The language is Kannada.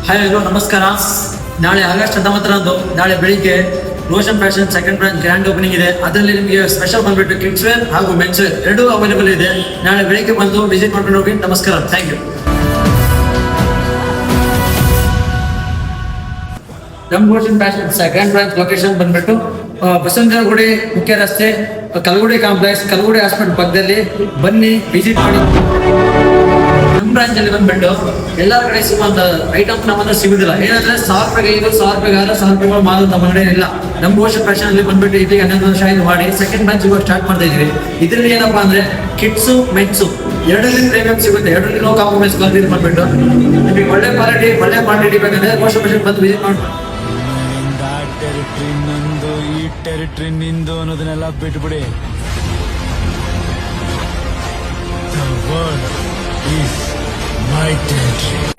ಹಾಯ್ ಹಲೋ ನಮಸ್ಕಾರ. ನಾಳೆ ಆಗಸ್ಟ್ 19ರಂದು ನಾಳೆ ಬೆಳಿಗ್ಗೆ Roshan fashion second branch grand opening ಇದೆ. ಅದರಲ್ಲಿ ನಿಮಗೆ ಸ್ಪೆಷಲ್ ಬಂದ್ಬಿಟ್ಟು ಕಿಡ್ಸ್ ವೇರ್ ಹಾಗೂ ಮೆನ್ಸ್ ವೇರ್ ಎರಡೂ ಅವೈಲೇಬಲ್ ಇದೆ. ನಾಳೆ ಬೆಳಿಗ್ಗೆ ಬಂದು ವಿಸಿಟ್ ಮಾಡ್ಕೊಂಡು ಹೋಗಿ. ನಮಸ್ಕಾರ, ಥ್ಯಾಂಕ್ ಯು. ನಮ್ಮ Roshan fashion second branch location ಬಂದ್ಬಿಟ್ಟು ಬಸವನಗುಡಿ ಮುಖ್ಯ ರಸ್ತೆ, ಕಲಗುಡಿ ಕಾಂಪ್ಲೆಕ್ಸ್, ಕಲಗುಡಿ ಹಾಸ್ಪಿಟಲ್ ಪಕ್ಕದಲ್ಲಿ. ಬನ್ನಿ, ವಿಸಿಟ್ ಮಾಡಿ. ನಮ್ಮ ಬ್ರಾಂಚ್ ಅಲ್ಲಿ ಬಂದ್ಬಿಟ್ಟು ಎಲ್ಲಾ ಕಡೆ ಸಿಗುವಂತ ಐಟಮ್ ನಮ್ಮನ್ನ ಸಿಗುದಿಲ್ಲ. ಏನಂದ್ರೆ 1000 ರೂಪಾಯಿಗೆ 1000 ರೂಪಾಯಿಗಳು ಮಾಲ್ ನಮ್ಮ ಅಂಗಡಿ ಇಲ್ಲ. ನಮ್ಮ ರೋಷನ್ ಫ್ಯಾಷನ್ ಅಲ್ಲಿ ಬಂದ್ಬಿಟ್ಟು ಇದೀಗ 11 ವರ್ಷ ಇದು ಮಾಡಿ ಸೆಕೆಂಡ್ ಬ್ರಾಂಚ್ ಸ್ಟಾರ್ಟ್ ಮಾಡ್ತಾ ಇದೀವಿ. ಇದರಲ್ಲಿ ಏನಪ್ಪಾ ಅಂದ್ರೆ ಕಿಡ್ಸು ಮೆನ್ಸು ಎರಡರಲ್ಲಿ ಪ್ರೀಮಿಯಂ ಸಿಗುತ್ತೆ. ಎರಡರಲ್ಲಿ ನೋ ಕಾಂಪ್ರಮೈಸ್ ಬಂದ್ಬಿಟ್ಟು ನಿಮಗೆ ಒಳ್ಳೆ ಕ್ವಾಲಿಟಿ ಬೇಕಂದ್ರೆ ರೋಷನ್ ಫ್ಯಾಷನ್ ಬಂದು ವಿಸಿಟ್ ಮಾಡಿ. ಟೆರಿಟರಿ ನಂದು, ಈ ಟೆರಿಟರಿ ನಿಂದು ಅನ್ನೋದನ್ನೆಲ್ಲ ಬಿಟ್ಬಿಡಿ. The world is my territory.